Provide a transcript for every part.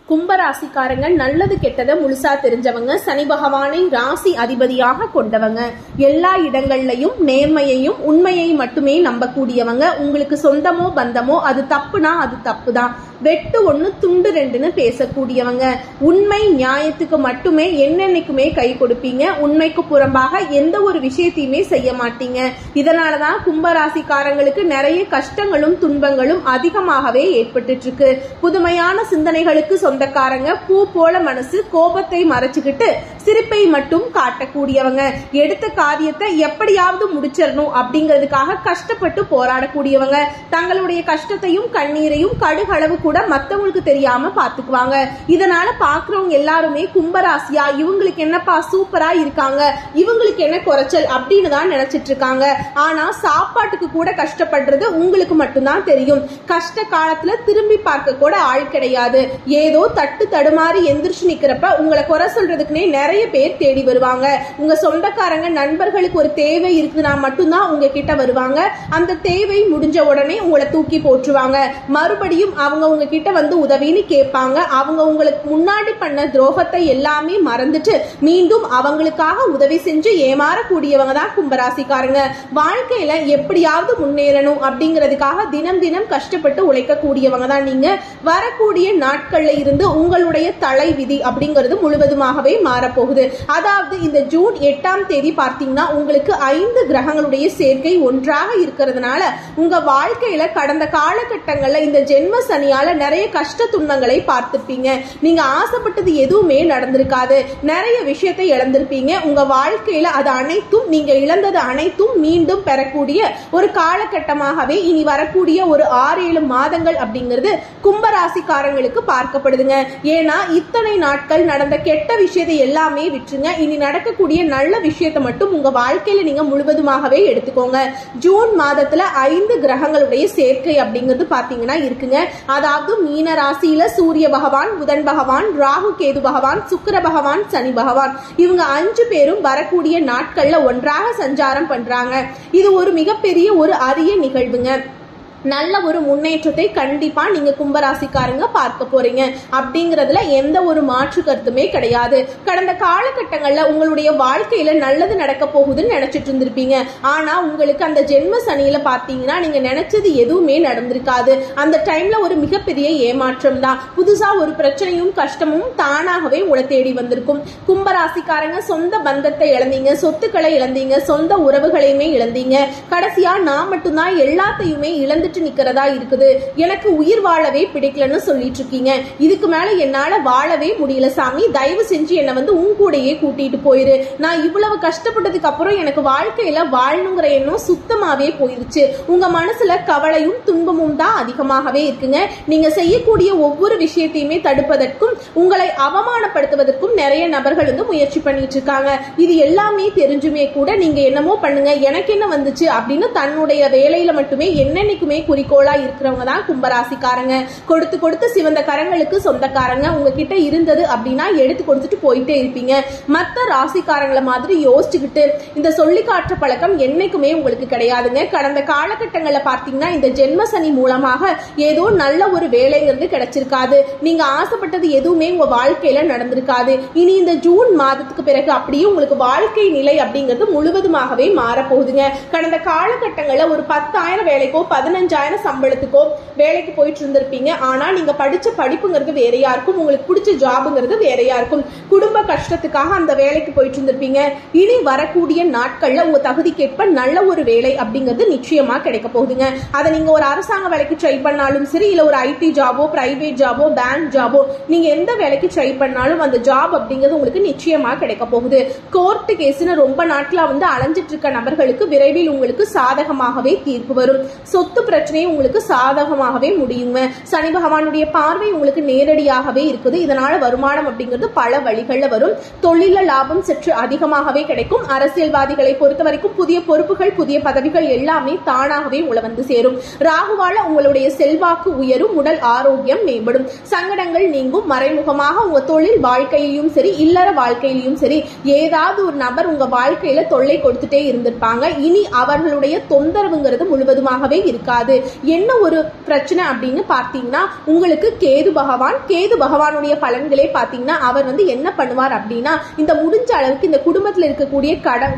கும்பராசிக்காரங்க நல்லது கெட்டதை முழுசா தெரிஞ்சவங்க, சனி பகவானை ராசி அதிபதியாக கொண்டவங்க, எல்லா இடங்கள்லையும் நேர்மையையும் உண்மையை மட்டுமே நம்பக்கூடியவங்க. உங்களுக்கு சொந்தமோ பந்தமோ அது தப்புனா அது தப்புதான், வெட்டு ஒண்ணு துண்டு ரெண்டுன்னு பேசக்கூடியவங்க. உண்மை நியாயத்துக்கு மட்டுமே என்னென்னைக்குமே கை கொடுப்பீங்க. உண்மைக்கு புறம்பாக எந்த ஒரு விஷயத்தையுமே செய்ய மாட்டீங்க. இதனாலதான் கும்பராசிக்காரங்களுக்கு நிறைய கஷ்டங்களும் துன்பங்களும் அதிகமாகவே ஏற்பட்டு இருக்கு. புதுமையான சிந்தனைகளுக்கு சொந்தக்காரங்க, பூ போல மனசு, கோபத்தை மறைச்சுக்கிட்டு சிரிப்பை மட்டும் காட்டக்கூடியவங்க. எடுத்த காரியத்தை எப்படியாவது முடிச்சிடணும் அப்படிங்கிறதுக்காக கஷ்டப்பட்டு போராடக்கூடியவங்க. தங்களுடைய கஷ்டத்தையும் கண்ணீரையும் கடுகளவு கூட மத்தவங்களுக்கு தெரியாம பாத்துக்குவாங்க. இதனால பாக்குறவங்க எல்லாருமே கும்பராசியா, இவங்களுக்கு என்னப்பா சூப்பரா இருக்காங்க, இவங்களுக்கு என்ன குறைச்சல் அப்படின்னு தான் நினைச்சிட்டு இருக்காங்க. ஆனா சாப்பாட்டுக்கு கூட கஷ்டப்படுறது உங்களுக்கு மட்டும்தான் தெரியும். கஷ்ட காலத்துல திரும்பி பார்க்க கூட ஆள் கிடையாது. ஏதோ தட்டு தடுமாறி எந்திரிச்சு நிக்கிறப்ப உங்களை குறை சொல்றதுக்குன்னே நிறைய பேர் தேடி வருவாங்க. உங்க சொந்தக்காரங்க நண்பர்களுக்கு ஒரு தேவை இருக்குதுன்னா மட்டும்தான் உங்ககிட்ட வருவாங்க. அந்த தேவை முடிஞ்ச உடனே உங்களை தூக்கி போட்டுருவாங்க. மறுபடியும் அவங்க உங்ககிட்ட வந்து உதவின்னு கேட்பாங்க. அவங்க உங்களுக்கு முன்னாடி பண்ண துரோகத்தை எல்லாமே மறந்துட்டு மீண்டும் அவங்களுக்காக உதவி செஞ்சு ஏமாறக்கூடியவங்க தான் கும்பராசிக்காரங்க. வாழ்க்கையில எப்படியாவது முன்னேறணும் அப்படிங்கிறதுக்காக தினம் தினம் கஷ்டப்பட்டு உழைக்கக்கூடியவங்க தான் நீங்க. வரக்கூடிய நாட்கள்ல இருந்து உங்களுடைய தலை விதி அப்படிங்கிறது முழுவதுமாகவே மாறப்போகுது. அதாவது இந்த ஜூன் 8ஆம் தேதி பார்த்தீங்கன்னா உங்களுக்கு 5 கிரகங்களுடைய சேர்க்கை ஒன்றாக இருக்கிறதுனால உங்க வாழ்க்கையில கடந்த காலகட்டங்கள்ல இந்த ஜென்ம சனியால நிறைய கஷ்ட துன்பங்களை பார்த்திருப்பீங்க. நீங்க ஆசைப்பட்டது எதுவுமே நடந்திருக்காது. நிறைய விஷயத்தை இழந்திருப்பீங்க. உங்க வாழ்க்கையில அது அனைத்தும், நீங்க இழந்தது அனைத்தும் மீண்டும் பெறக்கூடிய ஒரு காலகட்டமாகவே இனி வரக்கூடிய ஒரு 6-7 மாதங்கள் அப்படிங்கிறது கும்பராசிக்காரங்களுக்கு பார்க்கப்படுதுங்க. ஏன்னா இத்தனை நாட்கள் நடந்த கெட்ட விஷயத்தை எல்லாமே விட்டுருங்க. இனி நடக்கக்கூடிய நல்ல விஷயத்தை மட்டும் உங்க வாழ்க்கையில நீங்க முழுவதுமாகவே எடுத்துக்கோங்க. ஜூன் மாதத்துல 5 கிரகங்களுடைய சேர்க்கை அப்படிங்கிறது பாத்தீங்கன்னா இருக்குங்க. அதாவது மீன ராசியில சூரிய பகவான், புதன் பகவான், ராகு கேது பகவான், சுக்கிர பகவான், சனி பகவான், இவங்க 5 பேரும் வரக்கூடிய நாட்கள்ல ஒன்றாக சஞ்சாரம் பண்றாங்க. இது ஒரு மிகப்பெரிய ஒரு அரிய நிகழ்வுங்க. நல்ல ஒரு முன்னேற்றத்தை கண்டிப்பா நீங்க கும்பராசிக்காரங்க பார்க்க போறீங்க அப்படிங்கறதுல எந்த ஒரு மாற்று கருத்துமே கிடையாது. கடந்த காலகட்டங்கள்ல உங்களுடைய வாழ்க்கையில நல்லது நடக்க போகுதுன்னு நினைச்சிட்டு இருந்திருப்பீங்க. ஆனா உங்களுக்கு அந்த ஜென்ம சனியில பாத்தீங்கன்னா நீங்க நினைச்சது எதுவுமே நடந்திருக்காது. அந்த டைம்ல ஒரு மிகப்பெரிய ஏமாற்றம் தான். புதுசா ஒரு பிரச்சனையும் கஷ்டமும் தானாகவே உங்களை தேடி வந்திருக்கும். கும்பராசிக்காரங்க சொந்த பந்தத்தை இழந்தீங்க, சொத்துக்களை இழந்தீங்க, சொந்த உறவுகளையுமே இழந்தீங்க. கடைசியா நான் மட்டும்தான் எல்லாத்தையுமே இழந்து நிக்கிறதா இருக்குது, எனக்கு உயிர் வாழவே பிடிக்கலன்னு சொல்லிட்டு இருக்கீங்க. இதுக்கு மேல என்னால வாழவே முடியல சாமி, தயவு செஞ்சு என்ன வந்து உன் கூடையே கூட்டிட்டு போயிரு. நான் இவ்வளவு கஷ்டப்பட்டதுக்கு அப்புறம் எனக்கு வாழ்க்கையில வாழணுங்கிற எண்ணம் சுத்தமாவே போயிருச்சு. உங்க மனசுல கவலையும் துன்பமும் தான் அதிகமாகவே இருக்குங்க. நீங்க செய்யக்கூடிய ஒவ்வொரு விஷயத்தையுமே தடுப்பதற்கும் உங்களை அவமானப்படுத்துவதற்கும் நிறைய நபர்கள் வந்து முயற்சி பண்ணிட்டு இருக்காங்க. இது எல்லாமே தெரிஞ்சுமே கூட நீங்க என்னமோ பண்ணுங்க, எனக்கு என்ன வந்துச்சு அப்படின்னு தன்னுடைய வேலையில மட்டுமே என்னன்னைக்குமே குறிக்கோளா இருக்கிறவங்க தான் கும்பராசிக்காரங்க. கொடுத்து கொடுத்து சிவந்த கரங்களுக்கு சொந்தக்காரங்க. உங்ககிட்ட இருந்தது அப்படின்னா எடுத்து கொடுத்துட்டு போயிட்டே இருப்பீங்க. மற்ற ராசிக்காரங்களை மாதிரி யோசிச்சுக்கிட்டு இந்த சொல்லி காட்டுற பழக்கம் என்னைக்குமே உங்களுக்கு கிடையாதுங்க. கடந்த காலகட்டங்கள்ல பார்த்தீங்கன்னா இந்த ஜென்ம சனி மூலமாக ஏதோ நல்ல ஒரு வேலைங்கிறது கிடைச்சிருக்காது. நீங்க ஆசைப்பட்டது எதுவுமே உங்க வாழ்க்கையில நடந்திருக்காது. இனி இந்த ஜூன் மாதத்துக்கு பிறகு அப்படியே உங்களுக்கு வாழ்க்கை நிலை அப்படிங்கிறது முழுவதுமாகவே மாறப்போகுதுங்க. கடந்த காலகட்டங்கள்ல ஒரு 10,000 வேலைக்கோ 15,000 சம்பளத்துக்கோ வேலைக்கு போயிட்டு இருந்திருப்பீங்க. ஆனா நீங்க படிச்ச படிப்புங்கிறது வேறையா இருக்கும், உங்களுக்கு பிடிச்ச ஜாபுங்கிறது வேறையா இருக்கும். குடும்ப கஷ்டத்துக்காக அந்த வேலைக்கு போயிட்டு இருந்திருப்பீங்க. இனி வரக்கூடிய நாட்கள்ல உங்க தகுதிக்கேற்ப நல்ல ஒரு வேலை அப்படிங்கிறது நிச்சயமா கிடைக்க போகுதுங்க. அதை நீங்க ஒரு அரசாங்க வேலைக்கு ட்ரை பண்ணாலும் சரி, இல்ல ஒரு ஐடி ஜாபோ, பிரைவேட் ஜாபோ, பேங்க் ஜாபோ, நீங்க எந்த வேலைக்கு ட்ரை பண்ணாலும் அந்த ஜாப் அப்படிங்கிறது உங்களுக்கு நிச்சயமா கிடைக்க போகுது. கோர்ட் கேஸ்னு ரொம்ப நாட்களா வந்து அலைஞ்சிட்டு இருக்க நபர்களுக்கு விரைவில் உங்களுக்கு சாதகமாகவே தீர்ப்பு வரும். சொத்து பிரச்சனையை உங்களுக்கு சாதகமாகவே முடியுங்க. சனி பகவானுடைய பார்வை உங்களுக்கு நேரடியாகவே இருக்குது. இதனால வருமானம் அப்படிங்கிறது பல வழிகள்ல வரும். தொழில லாபம் சற்று அதிகமாகவே கிடைக்கும். அரசியல்வாதிகளை பொறுத்த வரைக்கும் புதிய பொறுப்புகள், புதிய பதவிகள் எல்லாமே தானாகவே உங்களை வந்து சேரும். ராகுவால உங்களுடைய செல்வாக்கு உயரும், உடல் ஆரோக்கியம் மேம்படும், சங்கடங்கள் நீங்கும். மறைமுகமாக உங்க தொழில் வாழ்க்கையிலும் சரி, இல்லற வாழ்க்கையிலும் சரி, ஏதாவது ஒரு நபர் உங்க வாழ்க்கையில தொல்லை கொடுத்துட்டே இருந்திருப்பாங்க. இனி அவர்களுடைய தொந்தரவுங்கிறது முழுவதுமாகவே இருக்காது. இருக்காது. என்ன ஒரு பிரச்சனை அப்படின்னு பார்த்தீங்கன்னா, உங்களுக்கு கேது பகவானுடைய பலன்களே பார்த்தீங்கன்னா அவர் வந்து என்ன பண்ணுவார் அப்படின்னா, இந்த முடிஞ்ச அளவுக்கு இந்த குடும்பத்தில் இருக்கக்கூடிய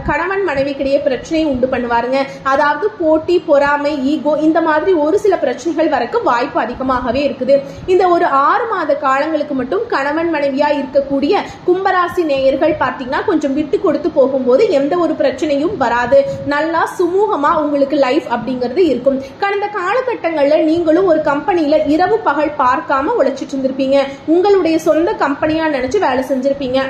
கணவன் மனைவிக்கிடையே பிரச்சனையை உண்டு பண்ணுவாருங்க. அதாவது போட்டி, பொறாமை, ஈகோ, இந்த மாதிரி ஒரு சில பிரச்சனைகள் வரக்கு வாய்ப்பு அதிகமாகவே இருக்குது. இந்த ஒரு 6 மாத காலங்களுக்கு மட்டும் கணவன் மனைவியா இருக்கக்கூடிய கும்பராசி நேயர்கள் பார்த்தீங்கன்னா கொஞ்சம் விட்டு கொடுத்து போகும்போது எந்த ஒரு பிரச்சனையும் வராது. நல்லா சுமூகமா உங்களுக்கு லைஃப் அப்படிங்கிறது இருக்கும். கடந்த காலகட்டங்கள்ல நீங்களும் ஒரு கம்பெனியில இரவு பகல் பார்க்காம உழைச்சிட்டு இருந்திருப்பீங்க. உங்களுடைய சொந்த கம்பெனியா நினைச்சு வேலை செஞ்சிருப்பீங்க.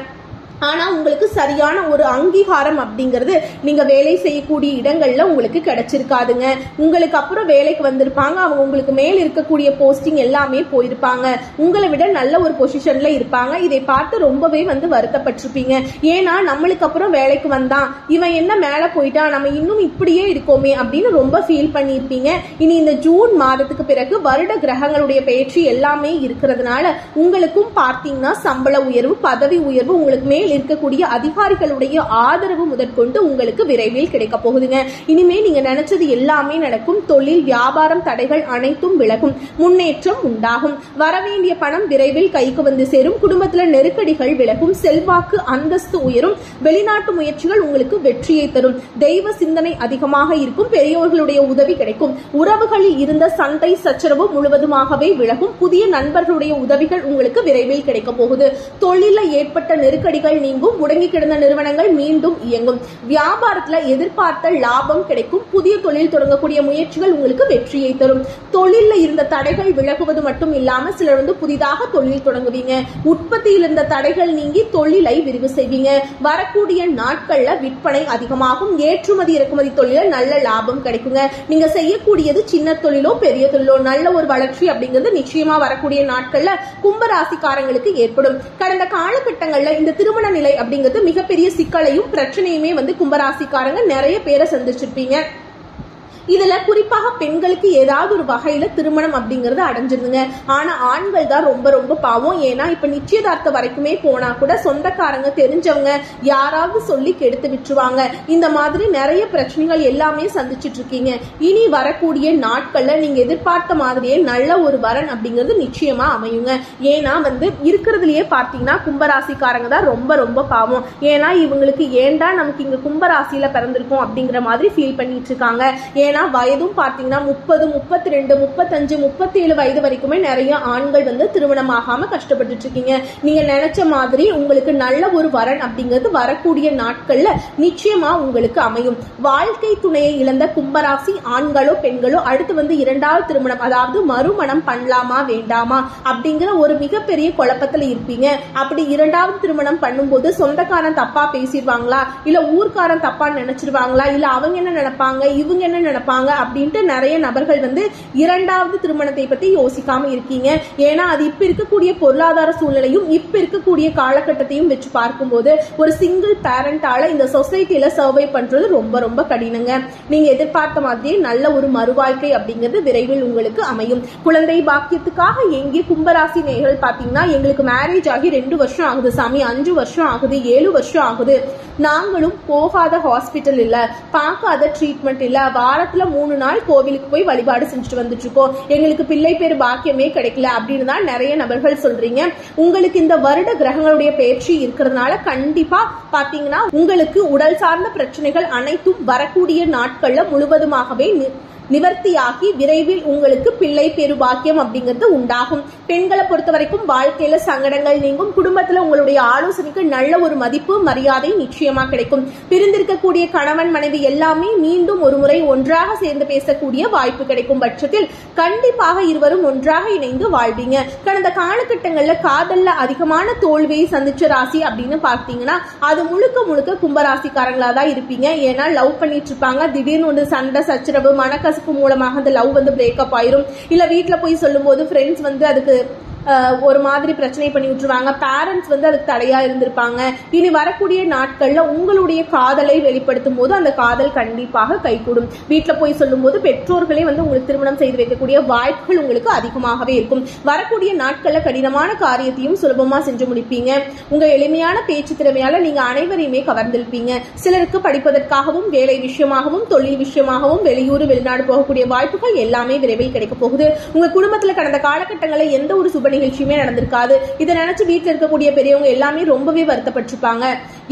ஆனா உங்களுக்கு சரியான ஒரு அங்கீகாரம் அப்படிங்கிறது நீங்க வேலை செய்யக்கூடிய இடங்கள்ல உங்களுக்கு கிடைச்சிருக்காதுங்க. உங்களுக்கு அப்புறம் வேலைக்கு வந்திருப்பாங்க, அவங்க உங்களுக்கு மேல் இருக்கக்கூடிய போஸ்டிங் எல்லாமே போயிருப்பாங்க, உங்களை விட நல்ல ஒரு பொசிஷன்ல இருப்பாங்க. இதை பார்த்து ரொம்பவே வந்து வருத்தப்பட்டிருப்பீங்க. ஏன்னா நம்மளுக்கு அப்புறம் வேலைக்கு வந்தான், இவன் என்ன மேல போயிட்டான், நம்ம இன்னும் இப்படியே இருக்கோமே அப்படின்னு ரொம்ப ஃபீல் பண்ணியிருப்பீங்க. இனி இந்த ஜூன் மாதத்துக்கு பிறகு வருட கிரகங்களுடைய பயிற்சி எல்லாமே இருக்கிறதுனால உங்களுக்கும் பார்த்தீங்கன்னா சம்பள உயர்வு, பதவி உயர்வு, உங்களுக்கு மேல் இருக்கக்கூடிய அதிகாரிகளுடைய ஆதரவு முதற்கொண்டு உங்களுக்கு விரைவில் கிடைக்க போகுதுங்க. இனிமே நீங்க நினைச்சது எல்லாமே நடக்கும். தொழில், வியாபாரம் தடைகள் அனைத்தும் விலகும், முன்னேற்றம் உண்டாகும். வரவேண்டிய பணம் விரைவில் கைக்கு வந்து சேரும். குடும்பத்துல நெருக்கடிகள் விலகும், செல்வாக்கு அந்தஸ்து உயரும். வெளிநாட்டு முயற்சிகள் உங்களுக்கு வெற்றியை தரும். தெய்வ சிந்தனை அதிகமாக இருக்கும். பெரியோர்களுடைய உதவி கிடைக்கும். உறவுகளில் இருந்த சண்டை சச்சரவு முழுவதுமாகவே விலகும். புதிய நண்பர்களுடைய உதவிகள் உங்களுக்கு விரைவில் கிடைக்க போகுது. தொழில ஏற்பட்ட நெருக்கடிகள் நீங்கும். முடங்கி கிடந்த நிறுவனங்கள் மீண்டும் இயங்கும். வியாபாரத்துல எதிர்பார்த்த லாபம் கிடைக்கும். புதிய தொழில் தொடங்கக்கூடிய முயற்சிகள் உங்களுக்கு வெற்றியை தரும். தொழில இருந்த தடைகள் விலகுவது மட்டும் இல்லாம சிலர் வந்து புதிதாக தொழில் தொடங்குவீங்க. உற்பத்தியில் இருந்த தடைகள் நீங்கி தொழிலை விரிவு செய்வீங்க. வரக்கூடிய நாட்கள்ல விற்பனை அதிகமாகும். ஏற்றுமதி இறக்குமதி தொழில நல்ல லாபம் கிடைக்குங்க. நீங்க செய்யக்கூடியது சின்ன தொழிலோ பெரிய தொழிலோ நல்ல ஒரு வளர்ச்சி அப்படிங்கிறது நிச்சயமா வரக்கூடிய நாட்கள்ல கும்பராசிக்காரங்களுக்கு ஏற்படும். கடந்த காலகட்டங்கள்ல இந்த திருமண நிலை அப்படிங்கிறது மிகப்பெரிய சிக்கலையும் பிரச்சனையுமே வந்து கும்பராசிக்காரங்க நிறைய பேரை சந்திச்சிருப்பீங்க. இதுல குறிப்பாக பெண்களுக்கு ஏதாவது ஒரு வகையில திருமணம் அப்படிங்கறது அடைஞ்சிருந்துங்க. ஆனா ஆண்கள் தான் ரொம்ப ரொம்ப பாவம். ஏன்னா இப்ப நிச்சயதார்த்த வரைக்குமே போனா கூட சொந்தக்காரங்க, தெரிஞ்சவங்க யாராவது சொல்லி கெடுத்து விட்டுருவாங்க. இந்த மாதிரி நிறைய பிரச்சனைகள் எல்லாமே சந்திச்சுட்டு இருக்கீங்க. இனி வரக்கூடிய நாட்கள்ல நீங்க எதிர்பார்த்த மாதிரியே நல்ல ஒரு வரன் அப்படிங்கிறது நிச்சயமா அமையுங்க. ஏன்னா வந்து இருக்கிறதுலயே பார்த்தீங்கன்னா கும்பராசிக்காரங்க தான் ரொம்ப ரொம்ப பாவம். ஏன்னா இவங்களுக்கு ஏண்டா நமக்கு இங்க கும்பராசியில பிறந்திருக்கும் அப்படிங்கிற மாதிரி ஃபீல் பண்ணிட்டு இருக்காங்க. ஏன்னா வயதும் பாத்தீங்கன்னா 30, 32, 35, 37 வயது வரைக்குமே நிறைய ஆண்கள் வந்து திருமணம் ஆகாம கஷ்டப்பட்டு இருக்கீங்க. நீங்க நினைச்ச மாதிரி உங்களுக்கு நல்ல ஒரு வரன் அப்படிங்கிறது வரக்கூடிய நாட்கள்ல நிச்சயமா உங்களுக்கு அமையும். வாழ்க்கை துணையை இழந்த கும்பராசி ஆண்களோ பெண்களோ அடுத்து வந்து 2வது திருமணம், அதாவது மறுமணம் பண்ணலாமா வேண்டாமா அப்படிங்கிற ஒரு மிகப்பெரிய குழப்பத்துல இருப்பீங்க. அப்படி 2வது திருமணம் பண்ணும்போது சொந்தக்காரன் தப்பா பேசிடுவாங்களா, இல்ல ஊர்க்காரன் தப்பா நினைச்சிருவாங்களா, இல்ல அவங்க என்ன நினைப்பாங்க, இவங்க என்ன நினைப்பாங்க அப்படின்ட்டு நிறைய நபர்கள் வந்து 2வது திருமணத்தை பத்தி யோசிக்காம இருக்கீங்க. ஏன்னா அது இப்ப இருக்கக்கூடிய பொருளாதார சூழ்நிலையும் இப்ப இருக்கக்கூடிய காலகட்டத்தையும் வச்சு பார்க்கும்போது ஒரு சிங்கிள் பேரண்டால இந்த சொசைட்டில சர்வை பண்றது ரொம்ப ரொம்ப கடினங்க. நீங்க எதிர்பார்த்த மாதிரியே நல்ல ஒரு மறுவாழ்க்கை அப்படிங்கிறது விரைவில் உங்களுக்கு அமையும். குழந்தை பாக்கியத்துக்காக எங்கே கும்பராசி நேயர்கள் பாத்தீங்கன்னா, எங்களுக்கு மேரேஜ் ஆகி 2 வருஷம் ஆகுது சாமி, 5 வருஷம் ஆகுது, 7 வருஷம் ஆகுது, நாங்களும் போகாத ஹாஸ்பிட்டல் இல்ல, பார்க்காத ட்ரீட்மெண்ட் இல்ல, வாரத்துல 3 நாள் கோவிலுக்கு போய் வழிபாடு செஞ்சுட்டு வந்துட்டு இருக்கோம், எங்களுக்கு பிள்ளை பேர் பாக்கியமே கிடைக்கல அப்படின்னு தான் நிறைய நபர்கள் சொல்றீங்க. உங்களுக்கு இந்த வருட கிரகங்களுடைய பயிற்சி இருக்கிறதுனால கண்டிப்பா பாத்தீங்கன்னா உங்களுக்கு உடல் சார்ந்த பிரச்சனைகள் அனைத்தும் வரக்கூடிய நாட்கள்ல முழுவதுமாகவே நிவர்த்தியாகி விரைவில் உங்களுக்கு பிள்ளை பேரு பாக்கியம் அப்படிங்கிறது உண்டாகும். பெண்களை பொறுத்த வரைக்கும் வாழ்க்கையில சங்கடங்கள் நீங்கும். குடும்பத்துல உங்களுடைய ஆலோசனைக்கு நல்ல ஒரு மதிப்பு மரியாதை நிச்சயமா கிடைக்கும். பிரிந்திருக்கக்கூடிய கணவன் மனைவி எல்லாமே மீண்டும் ஒரு முறை ஒன்றாக சேர்ந்து பேசக்கூடிய வாய்ப்பு கிடைக்கும் பட்சத்தில் கண்டிப்பாக இருவரும் ஒன்றாக இணைந்து வாழ்வீங்க. கடந்த காலகட்டங்கள்ல காதல்ல அதிகமான தோல்வியை சந்திச்ச ராசி அப்படின்னு பார்த்தீங்கன்னா அது முழுக்க முழுக்க கும்பராசிக்காரங்களா தான் இருப்பீங்க. ஏன்னா லவ் பண்ணிட்டு இருப்பாங்க, திடீர்னு ஒரு சண்டை சச்சரவு மனக்கசப்பு மூலமாக அந்த லவ் வந்து பிரேக்கப் ஆயிரும். இல்ல வீட்டுல போய் சொல்லும் போது ஃப்ரெண்ட்ஸ் வந்து அதுக்கு ஒரு மாதிரி பிரச்சனை பண்ணி விட்டுருவாங்க. பேரண்ட்ஸ் வந்து அதுக்கு தடையா இருந்திருப்பாங்க. இனி வரக்கூடிய நாட்கள்ல உங்களுடைய காதலை வெளிப்படுத்தும் போது அந்த காதல் கண்டிப்பாக கைகூடும். வீட்டுல போய் சொல்லும் போது பெற்றோர்களே வந்து உங்களுக்கு திருமணம் செய்து வைக்கக்கூடிய வாய்ப்புகள் உங்களுக்கு அதிகமாகவே இருக்கும். வரக்கூடிய நாட்கள்ல கடினமான காரியத்தையும் சுலபமா செஞ்சு முடிப்பீங்க. உங்க எளிமையான பேச்சு திறமையால நீங்க அனைவரையுமே கவர்ந்திருப்பீங்க. சிலருக்கு படிப்பதற்காகவும் வேலை விஷயமாகவும் தொழில் விஷயமாகவும் வெளியூர் வெளிநாடு போகக்கூடிய வாய்ப்புகள் எல்லாமே விரைவில் கிடைக்க போகுது. உங்க குடும்பத்துல கடந்த காலகட்டங்களில் எந்த ஒரு சுப நிகழ்ச்சியுமே நடந்திருக்காது. இதை நினைச்சு வீட்டுல இருக்கக்கூடிய பெரியவங்க எல்லாமே ரொம்பவே வருத்தப்பட்டிருப்பாங்க.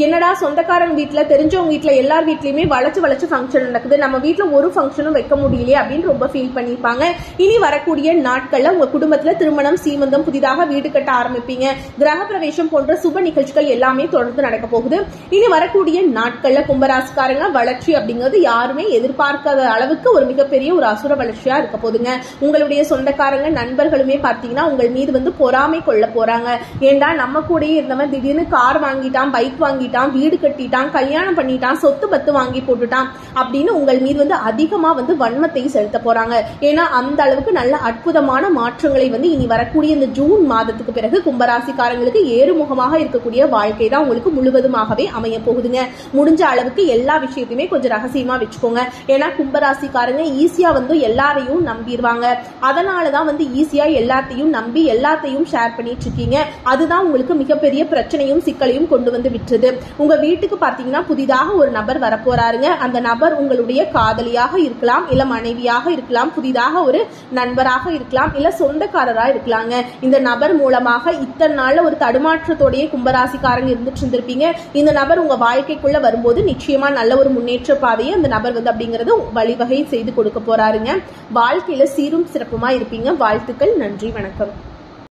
என்னடா சொந்தக்காரங்க வீட்டுல தெரிஞ்சவங்க வீட்டுல எல்லார் வீட்லயுமே வளைச்சு ஃபங்க்ஷன் நடக்குது, நம்ம வீட்டுல ஒரு ஃபங்க்ஷனும் வைக்க முடியலையே அப்படின்னு ரொம்ப ஃபீல் பண்ணிருப்பாங்க. இனி வரக்கூடிய நாட்கள்ல உங்க குடும்பத்துல திருமணம், சீமந்தம், புதிதாக வீடு கட்ட ஆரம்பிப்பீங்க. கிரக பிரவேசம் போன்ற சுப நிகழ்ச்சிகள் எல்லாமே தொடர்ந்து நடக்க போகுது. இனி வரக்கூடிய நாட்கள்ல கும்பராசிக்காரங்க வளர்ச்சி அப்படிங்கிறது யாருமே எதிர்பார்க்காத அளவுக்கு ஒரு மிகப்பெரிய ஒரு அசுர வளர்ச்சியா இருக்க போதுங்க. உங்களுடைய சொந்தக்காரங்க நண்பர்களுமே பார்த்தீங்கன்னா உங்கள் மீது வந்து பொறாமை கொள்ள போறாங்க. ஏண்டா நம்ம கூடயே இருந்தவன் திடீர்னு கார் வாங்கிட்டான், பைக் வாங்கிட்டான், வீடு கட்டிட்டான், கல்யாணம் பண்ணிட்டான், சொத்து பத்து வாங்கி போட்டுட்டான் அப்படின்னு உங்கள் மீது வந்து அதிகமா வந்து வன்மத்தை செலுத்த போறாங்க. ஏன்னா அந்த அளவுக்கு நல்ல அற்புதமான மாற்றங்களை வந்து இனி வரக்கூடிய இந்த ஜூன் மாதத்துக்கு பிறகு கும்பராசிக்காரங்களுக்கு ஏறுமுகமாக இருக்கக்கூடிய வாழ்க்கை தான் உங்களுக்கு முழுவதுமாகவே அமைய போகுதுங்க. முடிஞ்ச அளவுக்கு எல்லா விஷயத்தையுமே கொஞ்சம் ரகசியமா வச்சுக்கோங்க. ஏன்னா கும்பராசிக்காரங்க ஈஸியா வந்து எல்லாரையும் நம்பிடுவாங்க. அதனாலதான் வந்து ஈஸியா எல்லாத்தையும் நம்பி எல்லாத்தையும் ஷேர் பண்ணிட்டு இருக்கீங்க. அதுதான் உங்களுக்கு மிகப்பெரிய பிரச்சனையும் சிக்கலையும் கொண்டு வந்து விட்டுருது. உங்க வீட்டுக்கு பாத்தீங்கன்னா புதிதாக ஒரு நபர் வரப்போறாருங்க. அந்த நபர் உங்களுடைய காதலியாக இருக்கலாம், இல்ல மனைவியாக இருக்கலாம், புதிதாக ஒரு நண்பராக இருக்கலாம், இல்ல சொந்தக்காரராக இருக்கலாங்க. இந்த நபர் மூலமாக இத்தனை நாள்ல ஒரு தடுமாற்றத்தோடைய கும்பராசிக்காரங்க இருந்துட்டு இருந்திருப்பீங்க. இந்த நபர் உங்க வாழ்க்கைக்குள்ள வரும்போது நிச்சயமா நல்ல ஒரு முன்னேற்ற பாதையை அந்த நபர் வந்து அப்படிங்கறது வழிவகை செய்து கொடுக்க போறாருங்க. வாழ்க்கையில சீரும் சிறப்புமா இருப்பீங்க. வாழ்த்துக்கள். நன்றி, வணக்கம்.